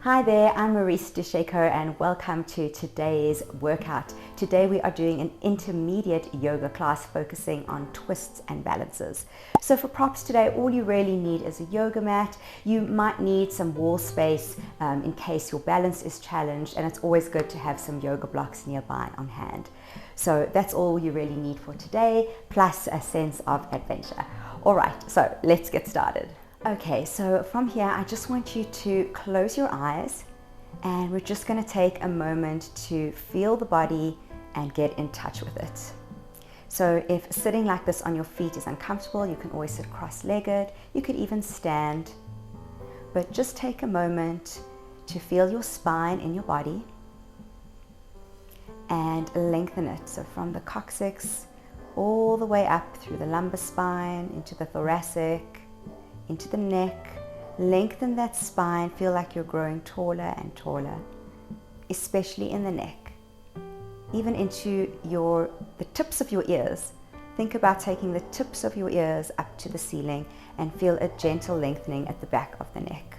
Hi there, I'm Marise Dusheiko and welcome to today's workout. Today we are doing an intermediate yoga class focusing on twists and balances. So for props today, all you really need is a yoga mat. You might need some wall space in case your balance is challenged, and it's always good to have some yoga blocks nearby on hand. So that's all you really need for today, plus a sense of adventure. All right, so let's get started. Okay, so from here, I just want you to close your eyes and we're just going to take a moment to feel the body and get in touch with it. So if sitting like this on your feet is uncomfortable, you can always sit cross-legged. You could even stand, but just take a moment to feel your spine in your body and lengthen it. So from the coccyx all the way up through the lumbar spine, into the thoracic, into the neck. Lengthen that spine, feel like you're growing taller and taller, especially in the neck, even into the tips of your ears. Think about taking the tips of your ears up to the ceiling and feel a gentle lengthening at the back of the neck.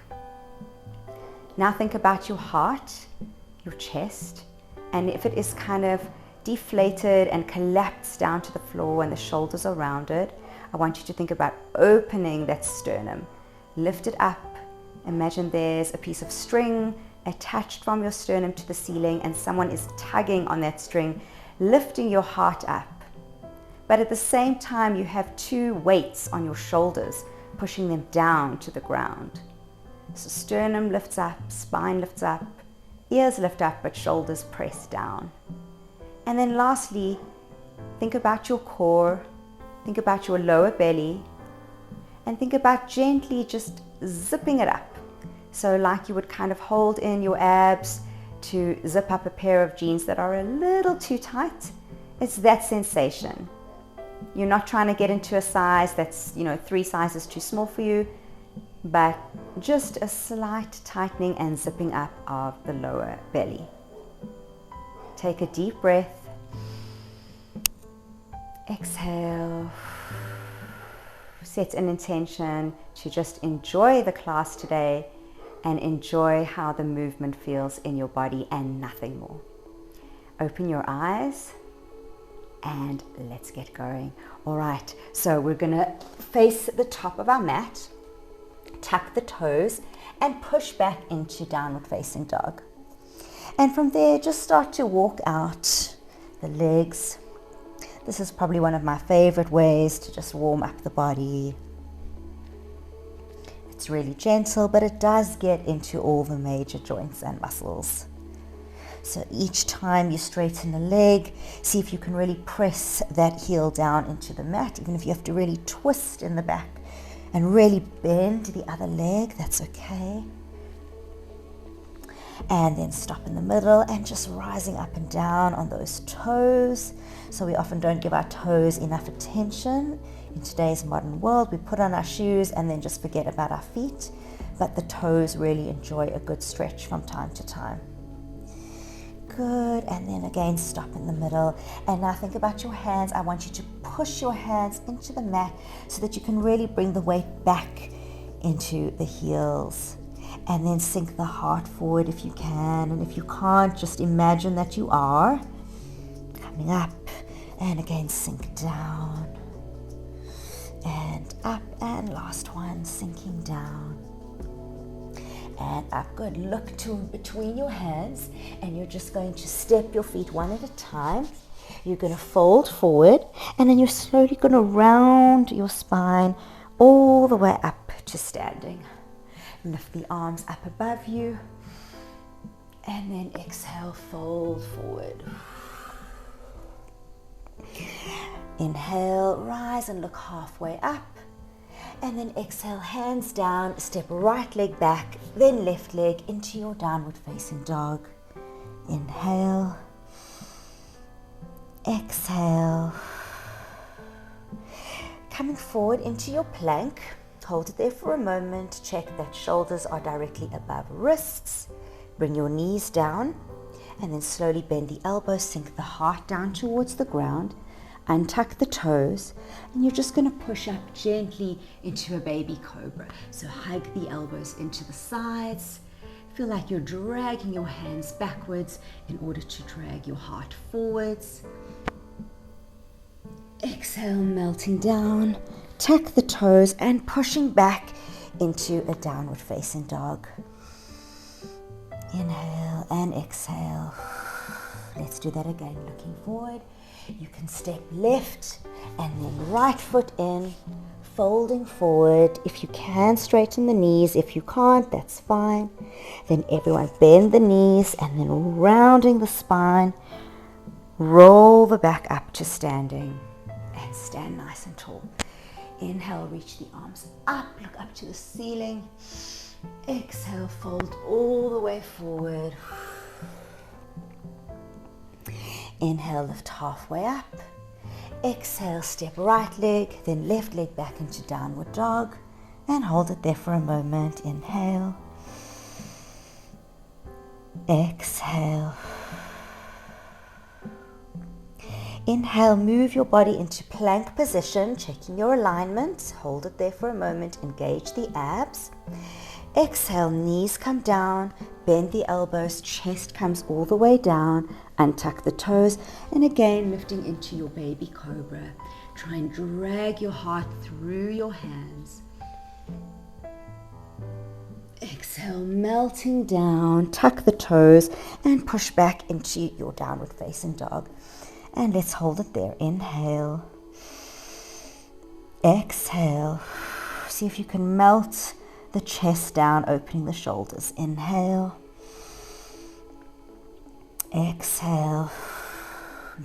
Now think about your heart, your chest, and if it is kind of deflated and collapsed down to the floor and the shoulders are rounded, I want you to think about opening that sternum. Lift it up. Imagine there's a piece of string attached from your sternum to the ceiling and someone is tugging on that string, lifting your heart up. But at the same time, you have two weights on your shoulders, pushing them down to the ground. So sternum lifts up, spine lifts up, ears lift up, but shoulders press down. And then lastly, think about your core. Think about your lower belly and think about gently just zipping it up. So like you would kind of hold in your abs to zip up a pair of jeans that are a little too tight. It's that sensation. You're not trying to get into a size that's, 3 sizes too small for you, but just a slight tightening and zipping up of the lower belly. Take a deep breath. Exhale. Set an intention to just enjoy the class today and enjoy how the movement feels in your body and nothing more. Open your eyes and let's get going. All right, so we're gonna face the top of our mat, tuck the toes and push back into downward facing dog. And from there, just start to walk out the legs. This is probably one of my favorite ways to just warm up the body. It's really gentle, but it does get into all the major joints and muscles. So each time you straighten the leg, see if you can really press that heel down into the mat, even if you have to really twist in the back and really bend the other leg, that's okay. And then stop in the middle and just rising up and down on those toes. So we often don't give our toes enough attention. In today's modern world, we put on our shoes and then just forget about our feet. But the toes really enjoy a good stretch from time to time. Good, and then again, stop in the middle. And now think about your hands. I want you to push your hands into the mat so that you can really bring the weight back into the heels. And then sink the heart forward if you can. And if you can't, just imagine that you are coming up. And again, sink down. And up. And last one, sinking down. And up. Good. Look to between your hands. And you're just going to step your feet one at a time. You're going to fold forward. And then you're slowly going to round your spine all the way up to standing. Lift the arms up above you and then exhale, fold forward. Inhale, rise and look halfway up, and then exhale, hands down, step right leg back, then left leg into your downward facing dog. Inhale, exhale. Coming forward into your plank. Hold it there for a moment. Check that shoulders are directly above wrists. Bring your knees down and then slowly bend the elbows, sink the heart down towards the ground, untuck the toes, and you're just going to push up gently into a baby cobra. So hug the elbows into the sides, Feel like you're dragging your hands backwards in order to drag your heart forwards. Exhale, melting down. Tuck the toes and pushing back into a downward facing dog. Inhale and exhale. Let's do that again. Looking forward. You can step left and then right foot in, folding forward. If you can, straighten the knees. If you can't, that's fine. Then everyone bend the knees and then rounding the spine, roll the back up to standing and stand nice and tall. Inhale, reach the arms up, look up to the ceiling. Exhale, fold all the way forward. Inhale, lift halfway up. Exhale, step right leg, then left leg back into downward dog and hold it there for a moment. Inhale. Exhale. Inhale, move your body into plank position, checking your alignment. Hold it there for a moment, engage the abs. Exhale, knees come down, bend the elbows, chest comes all the way down, untuck the toes, and again lifting into your baby cobra. Try and drag your heart through your hands. Exhale, melting down, tuck the toes, and push back into your downward facing dog. And let's hold it there. Inhale. Exhale. See if you can melt the chest down, opening the shoulders. Inhale. Exhale.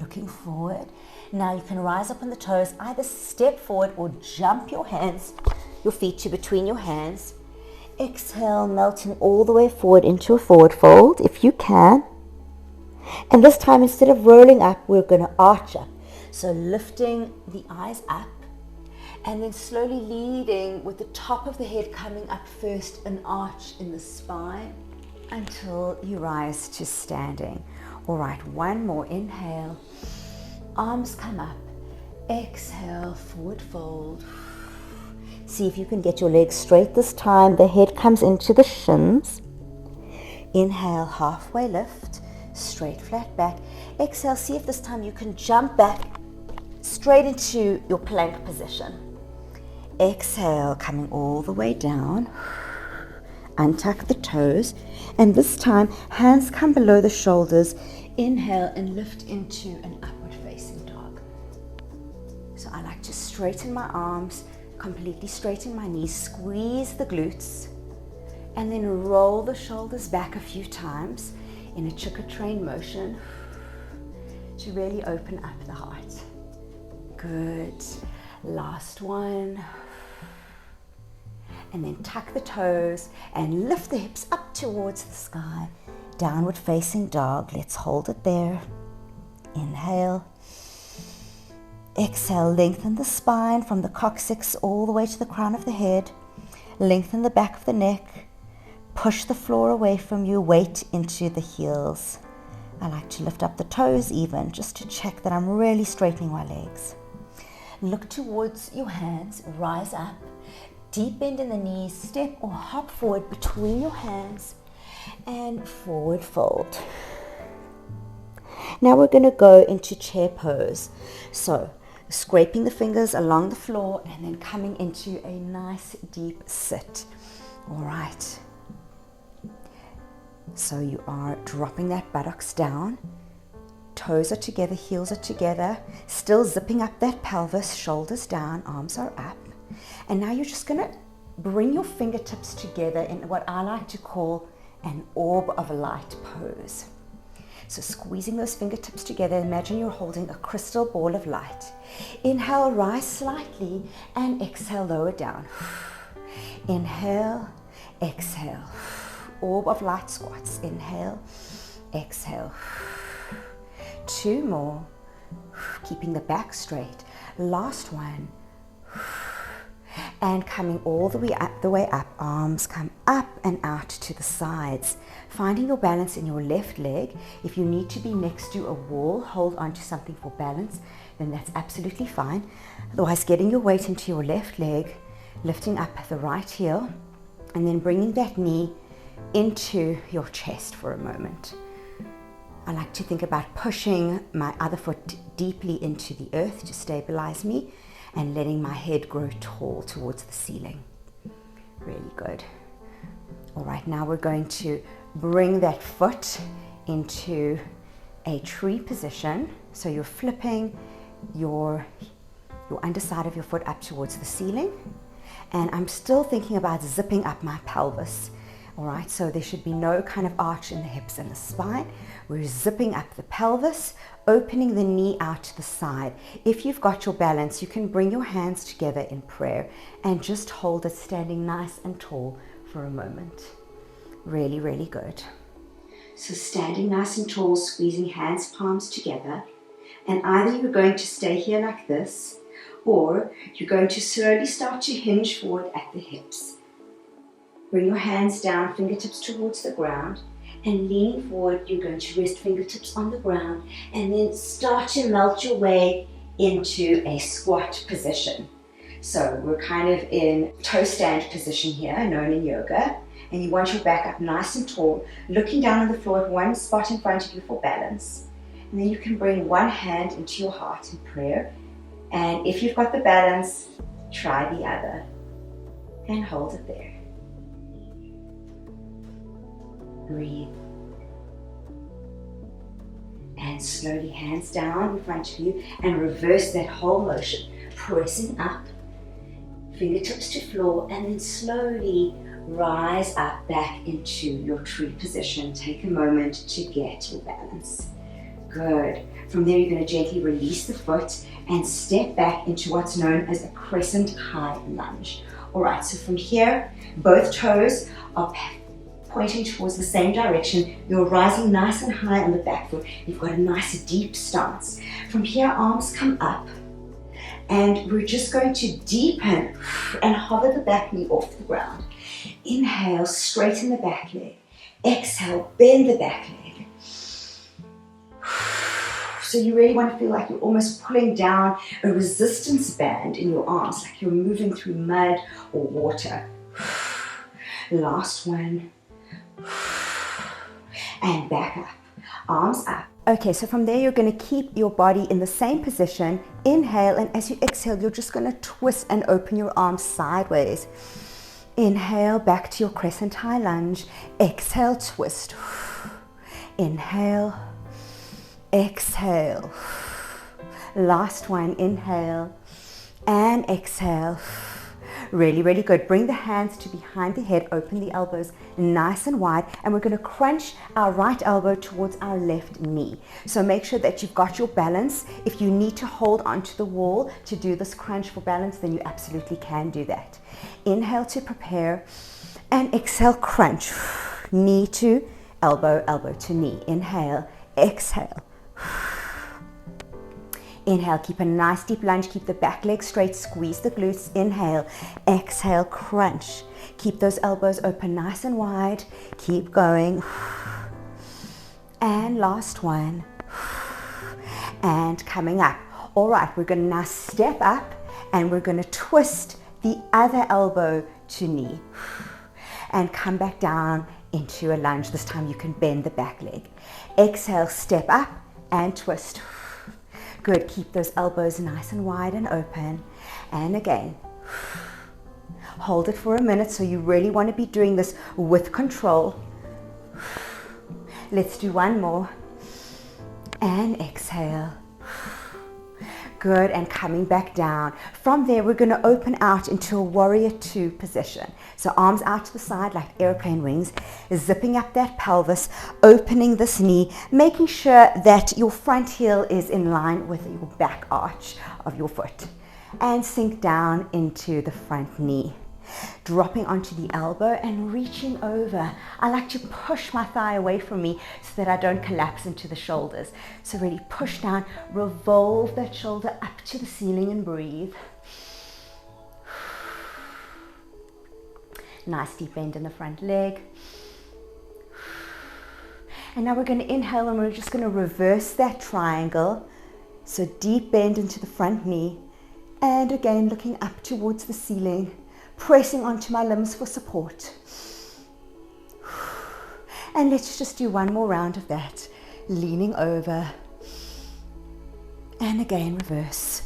Looking forward. Now you can rise up on the toes, either step forward or jump your feet to between your hands. Exhale, melting all the way forward into a forward fold if you can. And this time, instead of rolling up, we're going to arch up. So lifting the eyes up and then slowly leading with the top of the head coming up first, an arch in the spine until you rise to standing. All right, one more. Inhale, arms come up. Exhale, forward fold. See if you can get your legs straight this time. The head comes into the shins. Inhale, halfway lift. Straight flat back. Exhale, see if this time you can jump back straight into your plank position. Exhale, coming all the way down. Untuck the toes, and this time hands come below the shoulders. Inhale and lift into an upward facing dog. So I like to straighten my arms, completely straighten my knees, squeeze the glutes, and then roll the shoulders back a few times in a chukka train motion to really open up the heart. Good. Last one. And then tuck the toes and lift the hips up towards the sky. Downward facing dog. Let's hold it there. Inhale. Exhale, lengthen the spine from the coccyx all the way to the crown of the head. Lengthen the back of the neck. Push the floor away from you, weight into the heels. I like to lift up the toes even, just to check that I'm really straightening my legs. Look towards your hands, rise up, deep bend in the knees, step or hop forward between your hands, and forward fold. Now we're going to go into chair pose. So, scraping the fingers along the floor and then coming into a nice deep sit. All right. So you are dropping that buttocks down, toes are together, heels are together, still zipping up that pelvis, shoulders down, arms are up. And now you're just going to bring your fingertips together in what I like to call an orb of light pose. So squeezing those fingertips together, imagine you're holding a crystal ball of light. Inhale, rise slightly, and exhale, lower down. Inhale, exhale. Orb of light squats. Inhale, exhale. Two more. Keeping the back straight. Last one. And coming all the way up, arms come up and out to the sides. Finding your balance in your left leg. If you need to be next to a wall, hold on to something for balance, then that's absolutely fine. Otherwise, getting your weight into your left leg, lifting up the right heel, and then bringing that knee into your chest for a moment. I like to think about pushing my other foot deeply into the earth to stabilize me and letting my head grow tall towards the ceiling. Really good. All right, now we're going to bring that foot into a tree position. So you're flipping your underside of your foot up towards the ceiling. And I'm still thinking about zipping up my pelvis. All right, so there should be no kind of arch in the hips and the spine. We're zipping up the pelvis, opening the knee out to the side. If you've got your balance, you can bring your hands together in prayer and just hold it standing nice and tall for a moment. Really, really good. So standing nice and tall, squeezing hands, palms together. And either you're going to stay here like this, or you're going to slowly start to hinge forward at the hips. Bring your hands down, fingertips towards the ground, and leaning forward, you're going to rest fingertips on the ground, and then start to melt your way into a squat position. So we're kind of in toe stand position here, known in yoga, and you want your back up nice and tall, looking down on the floor at one spot in front of you for balance. And then you can bring one hand into your heart in prayer, and if you've got the balance, try the other, and hold it there. Breathe. And slowly hands down in front of you and reverse that whole motion, pressing up, fingertips to floor, and then slowly rise up back into your tree position. Take a moment to get your balance. Good. From there, you're going to gently release the foot and step back into what's known as a crescent high lunge. All right, so from here, both toes are pointing towards the same direction. You're rising nice and high on the back foot. You've got a nice deep stance. From here, arms come up, and we're just going to deepen and hover the back knee off the ground. Inhale, straighten the back leg. Exhale, bend the back leg. So you really want to feel like you're almost pulling down a resistance band in your arms, like you're moving through mud or water. Last one. And back up, arms up. Okay, so from there you're going to keep your body in the same position. Inhale, and as you exhale, you're just going to twist and open your arms sideways. Inhale, back to your crescent high lunge. Exhale, twist. Inhale, exhale. Last one, inhale and exhale. Really, really good. Bring the hands to behind the head, open the elbows nice and wide, and we're going to crunch our right elbow towards our left knee. So make sure that you've got your balance. If you need to hold onto the wall to do this crunch for balance, then you absolutely can do that. Inhale to prepare, and exhale, crunch. Knee to elbow, elbow to knee. Inhale, exhale. Inhale, keep a nice deep lunge, keep the back leg straight, squeeze the glutes. Inhale, exhale, crunch. Keep those elbows open nice and wide. Keep going. And last one. And coming up. All right, we're going to now step up and we're going to twist the other elbow to knee. And come back down into a lunge. This time you can bend the back leg. Exhale, step up and twist. Good, keep those elbows nice and wide and open. And again, hold it for a minute. So you really want to be doing this with control. Let's do one more. And exhale. Good, and coming back down. From there, we're going to open out into a warrior two position. So arms out to the side like airplane wings, zipping up that pelvis, opening this knee, making sure that your front heel is in line with your back arch of your foot. And sink down into the front knee. Dropping onto the elbow and reaching over. I like to push my thigh away from me so that I don't collapse into the shoulders. So really push down, revolve that shoulder up to the ceiling and breathe. Nice deep bend in the front leg. And now we're going to inhale and we're just going to reverse that triangle. So deep bend into the front knee. And again, looking up towards the ceiling. Pressing onto my limbs for support. And let's just do one more round of that. Leaning over. And again, reverse.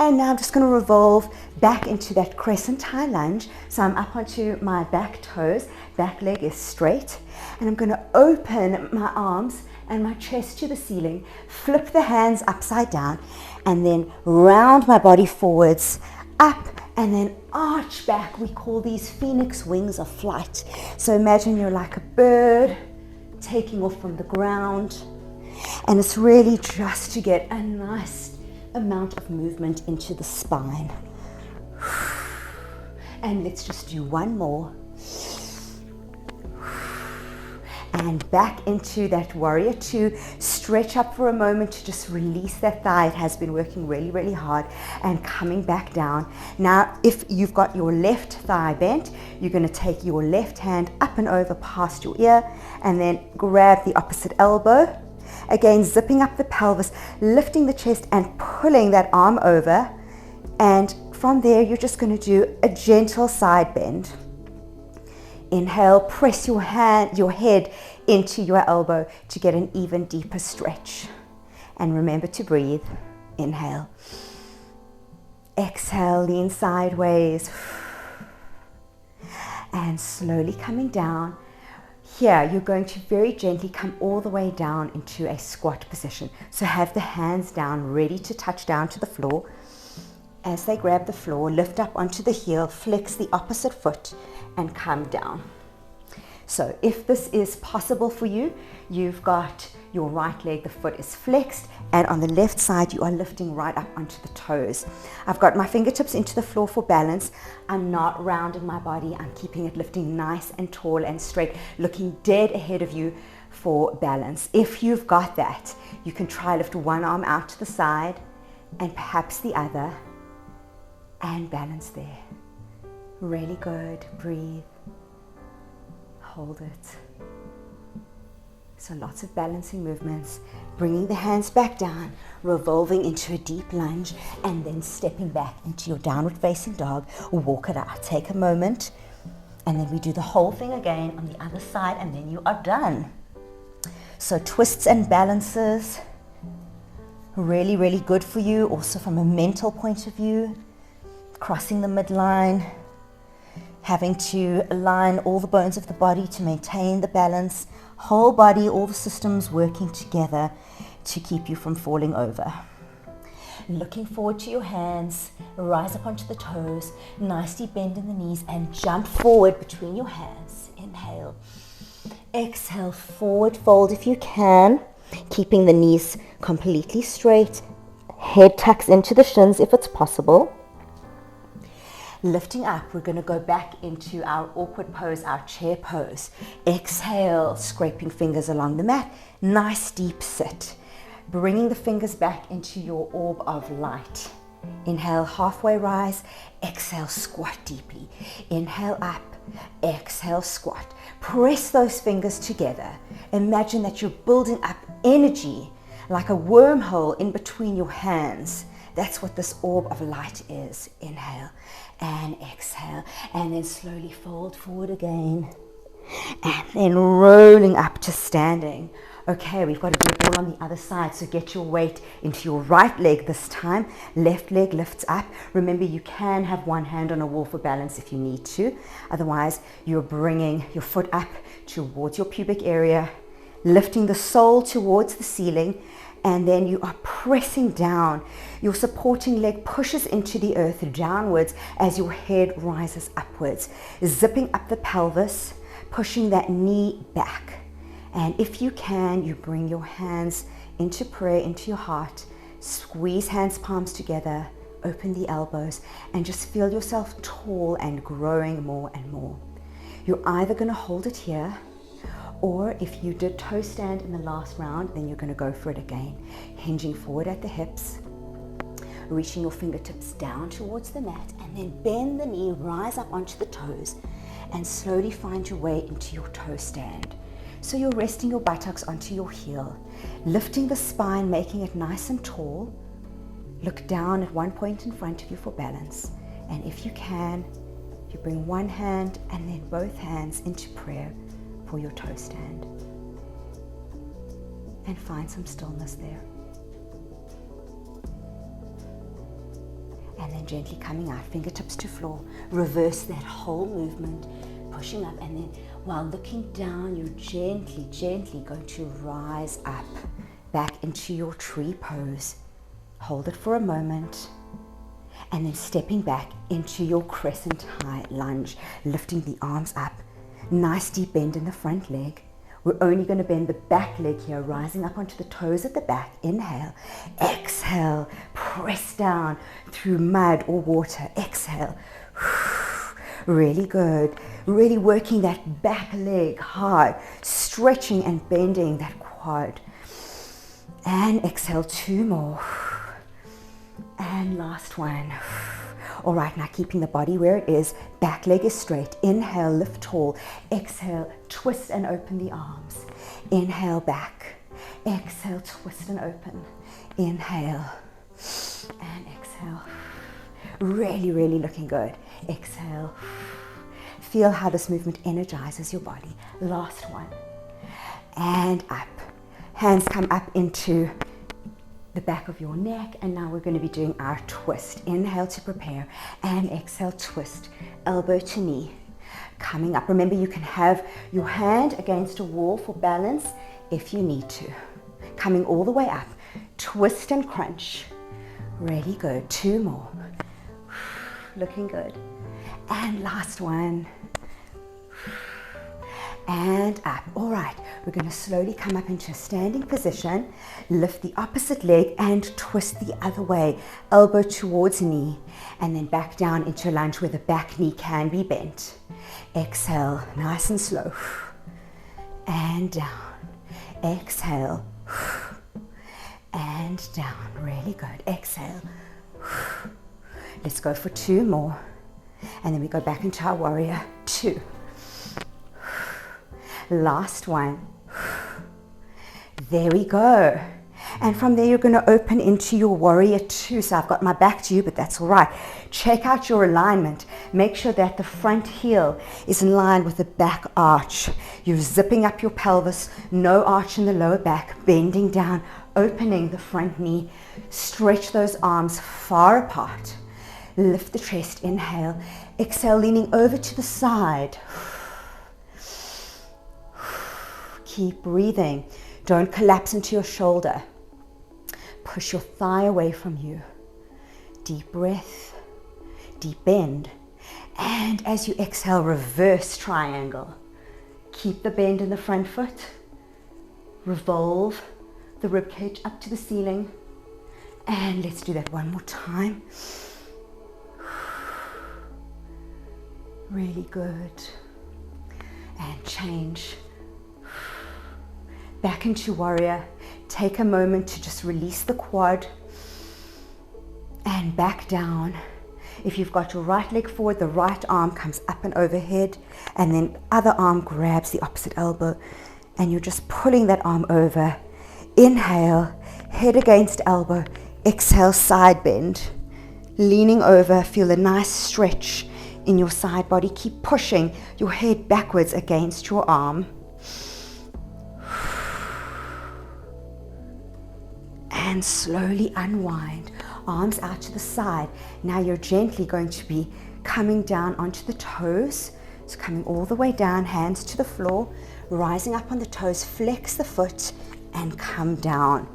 And now I'm just going to revolve back into that crescent high lunge. So I'm up onto my back toes, back leg is straight. And I'm going to open my arms and my chest to the ceiling, flip the hands upside down, and then round my body forwards, up, and then arch back. We call these phoenix wings of flight. So imagine you're like a bird taking off from the ground. And it's really just to get a nice amount of movement into the spine. And let's just do one more. And back into that warrior two. Stretch up for a moment to just release that thigh. It has been working really, really hard. And coming back down. Now, if you've got your left thigh bent, you're going to take your left hand up and over past your ear, and then grab the opposite elbow. Again, zipping up the pelvis, lifting the chest and pulling that arm over. And from there, you're just going to do a gentle side bend. Inhale, press your head into your elbow to get an even deeper stretch. And remember to breathe. Inhale. Exhale, lean sideways. And slowly coming down. Here, you're going to very gently come all the way down into a squat position. So have the hands down, ready to touch down to the floor. As they grab the floor, lift up onto the heel, flex the opposite foot, and come down. So if this is possible for you, you've got your right leg, the foot is flexed, and on the left side, you are lifting right up onto the toes. I've got my fingertips into the floor for balance. I'm not rounding my body. I'm keeping it lifting nice and tall and straight, looking dead ahead of you for balance. If you've got that, you can try lift one arm out to the side and perhaps the other, and balance there. Really good. Breathe. Hold it. So lots of balancing movements, bringing the hands back down, revolving into a deep lunge, and then stepping back into your downward facing dog. Walk it out. Take a moment, and then we do the whole thing again on the other side, and then you are done. So twists and balances, really, really good for you, also from a mental point of view. Crossing the midline, having to align all the bones of the body to maintain the balance, whole body, all the systems working together to keep you from falling over. Looking forward to your hands, rise up onto the toes, nicely bend in the knees and jump forward between your hands. Inhale. Exhale, forward fold if you can, keeping the knees completely straight. Head tucks into the shins if it's possible. Lifting up, we're going to go back into our awkward pose, our chair pose. Exhale, scraping fingers along the mat. Nice deep sit. Bringing the fingers back into your orb of light. Inhale, halfway rise. Exhale, squat deeply. Inhale up. Exhale, squat. Press those fingers together. Imagine that you're building up energy like a wormhole in between your hands. That's what this orb of light is. Inhale and exhale, and then slowly fold forward again, and then rolling up to standing. Okay, we've got to do it all on the other side, so get your weight into your right leg this time. Left leg lifts up. Remember, you can have one hand on a wall for balance if you need to. Otherwise, you're bringing your foot up towards your pubic area, lifting the sole towards the ceiling, and then you are pressing down. Your supporting leg pushes into the earth downwards as your head rises upwards, zipping up the pelvis, pushing that knee back. And if you can, you bring your hands into prayer, into your heart, squeeze hands, palms together, open the elbows, and just feel yourself tall and growing more and more. You're either going to hold it here, or if you did toe stand in the last round, then you're going to go for it again. Hinging forward at the hips, reaching your fingertips down towards the mat, and then bend the knee, rise up onto the toes, and slowly find your way into your toe stand. So you're resting your buttocks onto your heel, lifting the spine, making it nice and tall. Look down at one point in front of you for balance. And if you can, You bring one hand and then both hands into prayer for your toe stand. And find some stillness there. And then gently coming out, fingertips to floor. Reverse that whole movement, pushing up, and then while looking down, you're gently, gently going to rise up back into your tree pose. Hold it for a moment, and then stepping back into your crescent high lunge, lifting the arms up. Nice deep bend in the front leg. We're only going to bend the back leg here, rising up onto the toes at the back. Inhale. Exhale. Press down through mud or water. Exhale. Really good. Really working that back leg hard. Stretching and bending that quad. And exhale, 2 more. And last one. All right, now keeping the body where it is, back leg is straight. Inhale, lift tall. Exhale, twist and open the arms. Inhale, back. Exhale, twist and open. Inhale and exhale. Really, really looking good. Exhale. Feel how this movement energizes your body. Last one. And up. Hands come up into the back of your neck, and now we're going to be doing our twist. Inhale to prepare, and exhale, twist, elbow to knee. Coming up, remember you can have your hand against a wall for balance if you need to. Coming all the way up, twist and crunch. Really good, 2 more. Looking good. And last one. And up. All right, we're going to slowly come up into a standing position, lift the opposite leg and twist the other way, elbow towards knee, and then back down into a lunge where the back knee can be bent. Exhale, nice and slow, and down. Exhale, and down. Really good. Exhale. Let's go for 2 more, and then we go back into our warrior 2. Last one. There we go. And from there, you're going to open into your warrior 2. So I've got my back to you, but that's all right. Check out your alignment. Make sure that the front heel is in line with the back arch. You're zipping up your pelvis, no arch in the lower back, bending down, opening the front knee. Stretch those arms far apart. Lift the chest, inhale. Exhale, leaning over to the side. Keep breathing. Don't collapse into your shoulder. Push your thigh away from you. Deep breath, deep bend. And as you exhale, reverse triangle. Keep the bend in the front foot. Revolve the ribcage up to the ceiling. And let's do that one more time. Really good. And change. Back into warrior. Take a moment to just release the quad and back down. If you've got your right leg forward, the right arm comes up and overhead, and then other arm grabs the opposite elbow, and you're just pulling that arm over. Inhale, head against elbow. Exhale, side bend. Leaning over, feel a nice stretch in your side body. Keep pushing your head backwards against your arm. And slowly unwind, arms out to the side. Now you're gently going to be coming down onto the toes. So coming all the way down, hands to the floor, rising up on the toes, flex the foot and come down.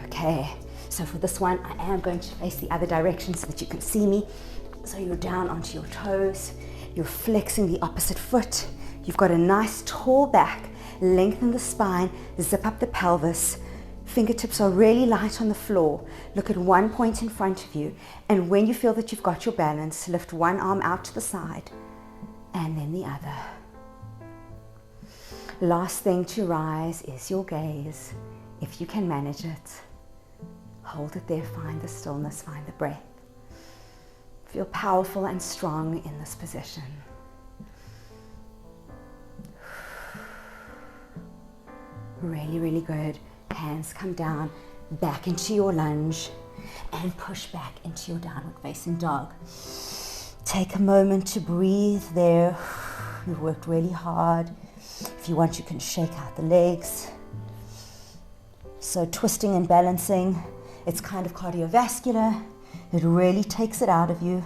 Okay, so for this one, I am going to face the other direction so that you can see me. So you're down onto your toes, you're flexing the opposite foot. You've got a nice tall back, lengthen the spine, zip up the pelvis. Fingertips are really light on the floor. Look at one point in front of you. And when you feel that you've got your balance, lift one arm out to the side and then the other. Last thing to rise is your gaze. If you can manage it, hold it there, find the stillness, find the breath. Feel powerful and strong in this position. Really, really good. Hands come down, back into your lunge, and push back into your downward facing dog. Take a moment to breathe there. You've worked really hard. If you want, you can shake out the legs. So twisting and balancing, it's kind of cardiovascular. It really takes it out of you.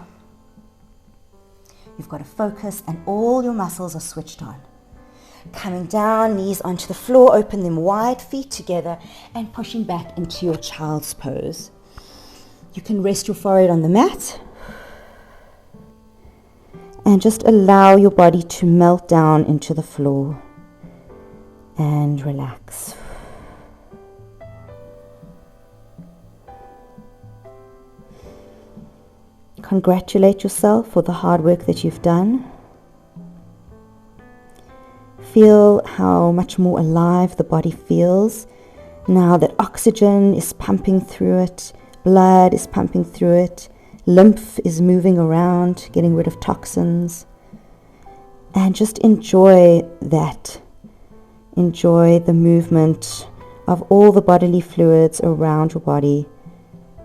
You've got to focus and all your muscles are switched on. Coming down, knees onto the floor, open them wide, feet together, and pushing back into your child's pose. You can rest your forehead on the mat and just allow your body to melt down into the floor and relax. Congratulate yourself for the hard work that you've done. Feel how much more alive the body feels now that oxygen is pumping through it, blood is pumping through it, lymph is moving around, getting rid of toxins. And just enjoy that. Enjoy the movement of all the bodily fluids around your body,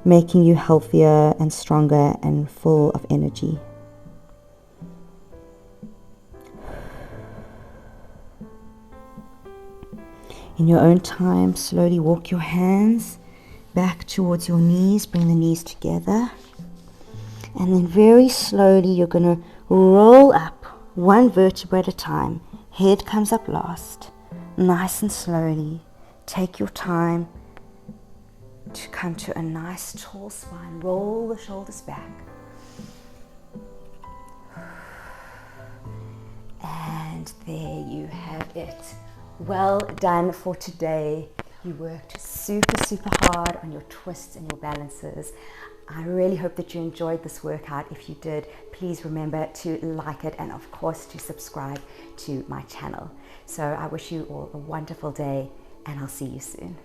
making you healthier and stronger and full of energy. In your own time, slowly walk your hands back towards your knees, bring the knees together, and then very slowly you're going to roll up one vertebra at a time. Head comes up last, nice and slowly. Take your time to come to a nice tall spine. Roll the shoulders back. And there you have it. Well done for today. You worked super hard on your twists and your balances. I really hope that you enjoyed this workout. If you did, please remember to like it and of course to subscribe to my channel. So I wish you all a wonderful day and I'll see you soon.